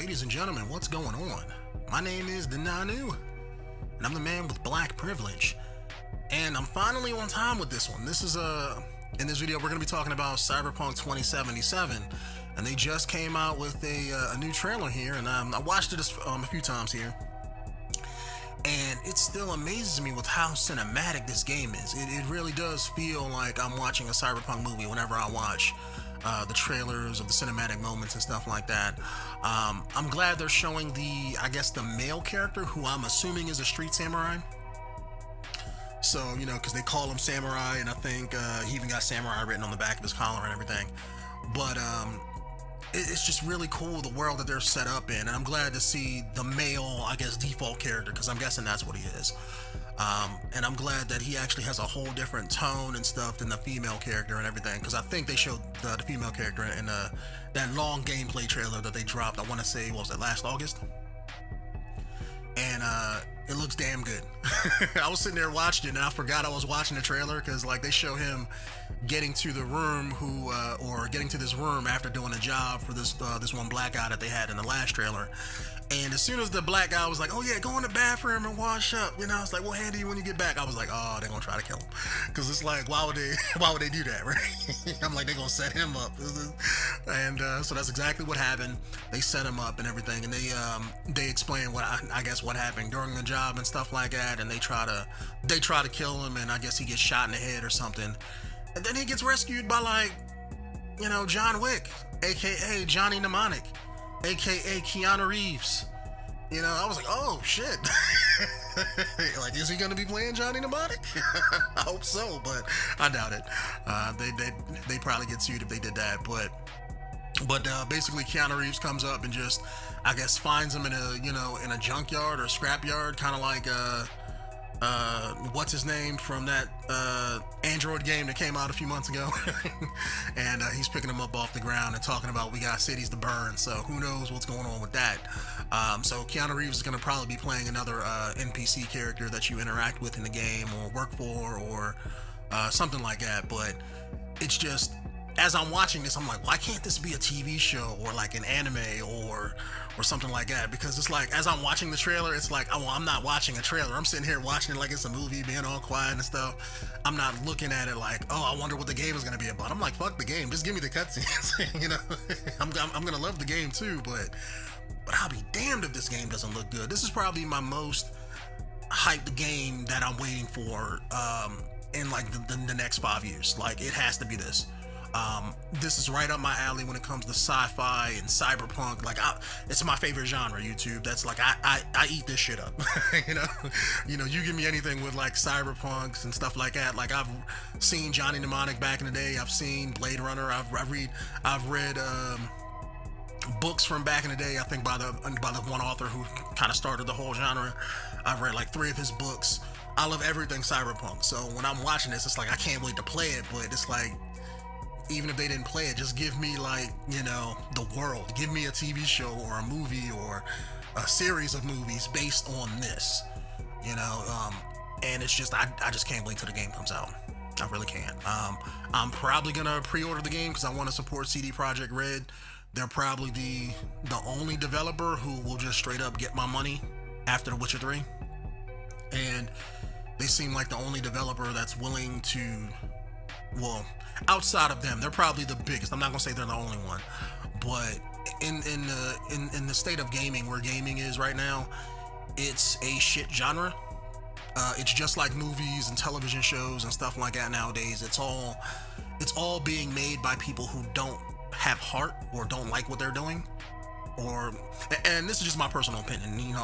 Ladies and gentlemen, what's going on? My name is Denanu, and I'm the man with black privilege. And I'm finally on time with this one. This is in this video we're going to be talking about Cyberpunk 2077, and they just came out with a new trailer here, and I watched it a few times here. And it still amazes me with how cinematic this game is. It really does feel like I'm watching a Cyberpunk movie whenever I watch the trailers of the cinematic moments and stuff like that. I'm glad they're showing the male character, who I'm assuming is a street samurai. So, because they call him Samurai, and I think he even got Samurai written on the back of his collar and everything. But it's just really cool, the world that they're set up in, and I'm glad to see the male, default character, because I'm guessing that's what he is. And I'm glad that he actually has a whole different tone and stuff than the female character and everything, because I think they showed the female character in that long gameplay trailer that they dropped, I want to say, what was it, last August? And it looks damn good. I was sitting there watching it, and I forgot I was watching the trailer, because they show him getting to the room or getting to this room after doing a job for this one black guy that they had in the last trailer. And as soon as the black guy was like, "Oh yeah, go in the bathroom and wash up," I was like, "We'll handle you when you get back." I was like, "Oh, they're gonna try to kill him," because it's like, why would they do that, right? I'm like, they're gonna set him up, and so that's exactly what happened. They set him up and everything, and they explain what what happened during the job and stuff like that, and they try to kill him, and I guess he gets shot in the head or something, and then he gets rescued by John Wick, aka Johnny Mnemonic, aka Keanu Reeves. I was like, oh shit. Like, is he gonna be playing Johnny Mnemonic? I hope so, but I doubt it. They probably get sued if they did that. But basically Keanu Reeves comes up and just, finds him in a junkyard or scrapyard, kind of like what's his name from that Android game that came out a few months ago. And he's picking him up off the ground and talking about, we got cities to burn, so who knows what's going on with that. So Keanu Reeves is going to probably be playing another NPC character that you interact with in the game or work for, or something like that. But it's just, as I'm watching this, I'm like, why can't this be a TV show or like an anime or something like that? Because it's like, as I'm watching the trailer, it's like, oh, well, I'm not watching a trailer. I'm sitting here watching it like it's a movie, being all quiet and stuff. I'm not looking at it like, oh, I wonder what the game is going to be about. I'm like, fuck the game. Just give me the cutscenes. I'm going to love the game too, but I'll be damned if this game doesn't look good. This is probably my most hyped game that I'm waiting for in like the next 5 years. Like, it has to be this. This is right up my alley when it comes to sci-fi and cyberpunk. Like, it's my favorite genre, YouTube. That's like, I eat this shit up. You give me anything with like cyberpunks and stuff like that. Like, I've seen Johnny Mnemonic back in the day. I've seen Blade Runner. I've read books from back in the day, I think by the one author who kind of started the whole genre. I've read like 3 of his books. I love everything cyberpunk. So when I'm watching this, it's like, I can't wait to play it. But it's like, even if they didn't play it, just give me like, the world. Give me a TV show or a movie or a series of movies based on this, and it's just, I just can't wait till the game comes out. I really can't. I'm probably gonna pre-order the game because I want to support CD Projekt Red. They're probably the only developer who will just straight up get my money after The Witcher 3. And they seem like the only developer that's willing to, well, outside of them, they're probably the biggest. I'm not gonna say they're the only one, but in the state of gaming, where gaming is right now, it's a shit genre. It's just like movies and television shows and stuff like that nowadays. It's all being made by people who don't have heart or don't like what they're doing. And this is just my personal opinion.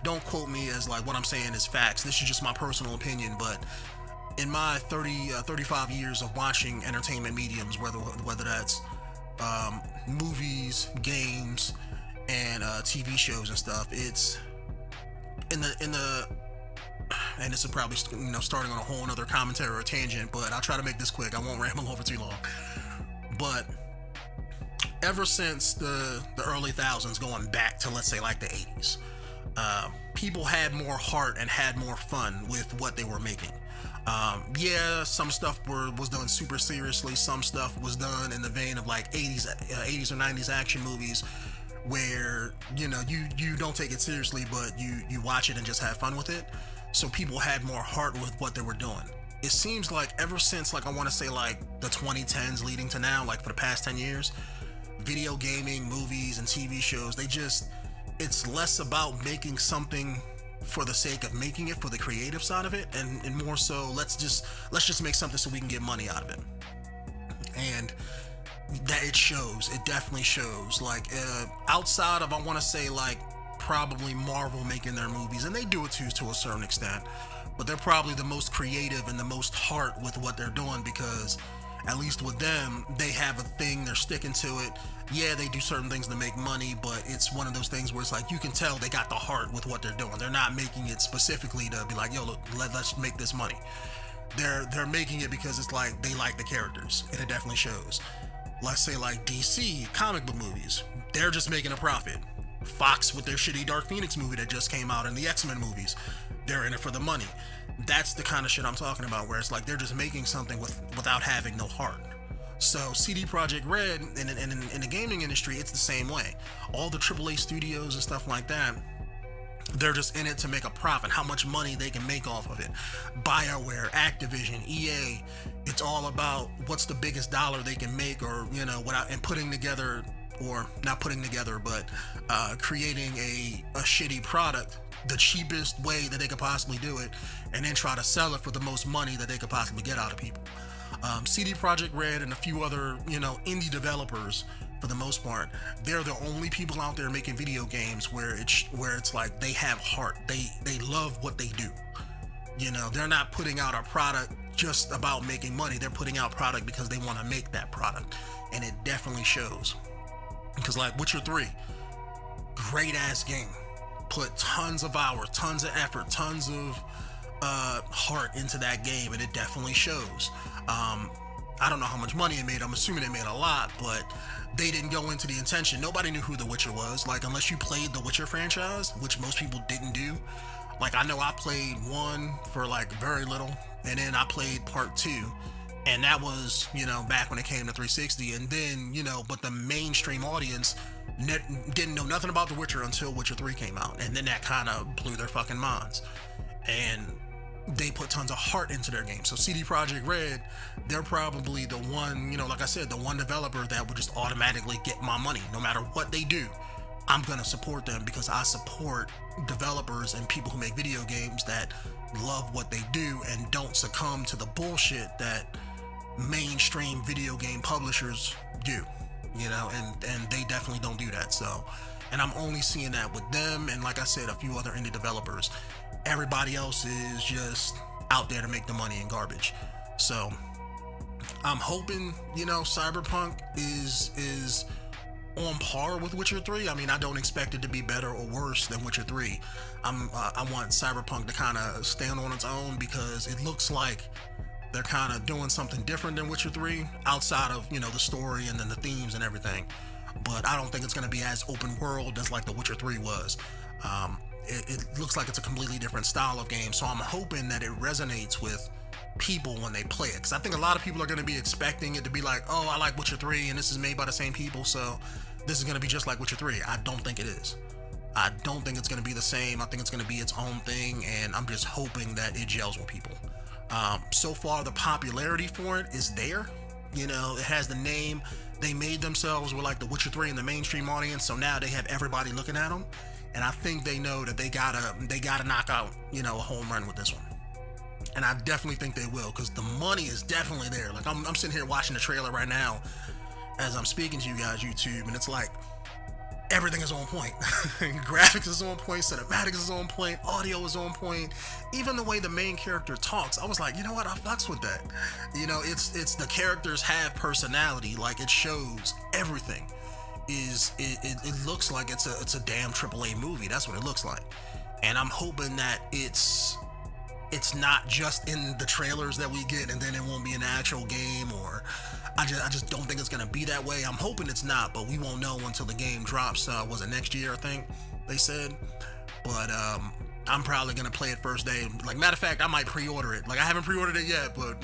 Don't quote me as like what I'm saying is facts. This is just my personal opinion, but in my 35 years of watching entertainment mediums, whether that's movies, games, and TV shows and stuff, it's and this is probably starting on a whole another commentary or a tangent, but I'll try to make this quick. I won't ramble over too long. But ever since the early thousands, going back to, let's say, like the 80s, people had more heart and had more fun with what they were making. Some stuff was done super seriously. Some stuff was done in the vein of like 80s or 90s action movies where you don't take it seriously, but you watch it and just have fun with it. So people had more heart with what they were doing. It seems like ever since, like, I want to say like the 2010s leading to now, like for the past 10 years, video gaming, movies, and TV shows, it's less about making something for the sake of making it, for the creative side of it, and more so let's just make something so we can get money out of it. And that it shows, it definitely shows. Like outside of, I want to say, like probably Marvel making their movies, and they do it too to a certain extent, but they're probably the most creative and the most heart with what they're doing, because at least with them, they have a thing, they're sticking to it. Yeah, they do certain things to make money, but it's one of those things where it's like you can tell they got the heart with what they're doing. They're not making it specifically to be like, yo, look, let's make this money. They're making it because it's like they like the characters, and it definitely shows. Let's say like DC comic book movies, they're just making a profit. Fox with their shitty Dark Phoenix movie that just came out, and the X-Men movies, they're in it for the money. That's the kind of shit I'm talking about, where it's like they're just making something without having no heart. So CD Projekt Red in the gaming industry, it's the same way. All the AAA studios and stuff like that, they're just in it to make a profit, how much money they can make off of it. BioWare, Activision, EA, it's all about what's the biggest dollar they can make, or and putting together, or not putting together, but creating a shitty product the cheapest way that they could possibly do it, and then try to sell it for the most money that they could possibly get out of people. CD Projekt Red and a few other indie developers, for the most part, they're the only people out there making video games where it's like they have heart. They love what they do. They're not putting out a product just about making money. They're putting out product because they want to make that product, and it definitely shows. Because like Witcher 3, great ass game, put tons of hours, tons of effort, tons of heart into that game, and it definitely shows. I don't know how much money it made. I'm assuming it made a lot, but they didn't go into the intention. Nobody knew who The Witcher was, like, unless you played the Witcher franchise, which most people didn't do. Like, I know I played 1 for like very little, and then I played part 2, and that was back when it came to 360. And then but the mainstream audience didn't know nothing about The Witcher until Witcher 3 came out, and then that kind of blew their fucking minds. And they put tons of heart into their game. So CD Projekt Red, they're probably the one, like I said, the one developer that would just automatically get my money. No matter what they do, I'm gonna support them, because I support developers and people who make video games that love what they do and don't succumb to the bullshit that mainstream video game publishers do. And they definitely don't do that. So, and I'm only seeing that with them, and like I said, a few other indie developers. Everybody else is just out there to make the money and garbage. So I'm hoping Cyberpunk is on par with Witcher 3. I mean, I don't expect it to be better or worse than Witcher 3. I want Cyberpunk to kind of stand on its own, because it looks like they're kind of doing something different than Witcher 3, outside of the story and then the themes and everything. But I don't think it's going to be as open world as like the Witcher 3 was. It looks like it's a completely different style of game, so I'm hoping that it resonates with people when they play it, because I think a lot of people are going to be expecting it to be like, oh, I like Witcher 3 and this is made by the same people, so this is going to be just like Witcher 3. I don't think it is. I don't think it's going to be the same. I think it's going to be its own thing, and I'm just hoping that it gels with people. So far, the popularity for it is there. It has the name. They made themselves with like the Witcher 3 in the mainstream audience, so now they have everybody looking at them. And I think they know that they gotta knock out, a home run with this one. And I definitely think they will, because the money is definitely there. Like, I'm sitting here watching the trailer right now as I'm speaking to you guys, YouTube, and it's like everything is on point. Graphics is on point, cinematics is on point, audio is on point. Even the way the main character talks, I was like, you know what, I fucks with that. It's the characters have personality. Like, it shows everything. It looks like it's a damn AAA movie. That's what it looks like. And I'm hoping that it's not just in the trailers that we get and then it won't be an actual game, or I just don't think it's gonna be that way. I'm hoping it's not, but we won't know until the game drops. Was it next year, I think they said? But I'm probably gonna play it first day. Like, matter of fact, I might pre-order it. Like, I haven't pre-ordered it yet, but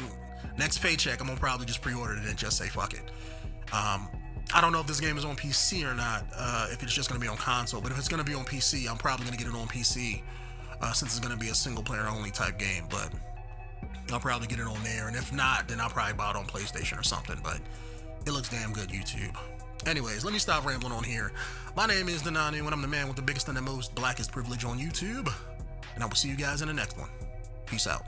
next paycheck I'm gonna probably just pre-order it and just say fuck it. I don't know if this game is on PC or not, if it's just going to be on console, but if it's going to be on PC, I'm probably going to get it on PC, since it's going to be a single player only type game, but I'll probably get it on there, and if not, then I'll probably buy it on PlayStation or something, but it looks damn good, YouTube. Anyways, let me stop rambling on here. My name is the Nanu, and I'm the man with the biggest and the most blackest privilege on YouTube, and I will see you guys in the next one. Peace out.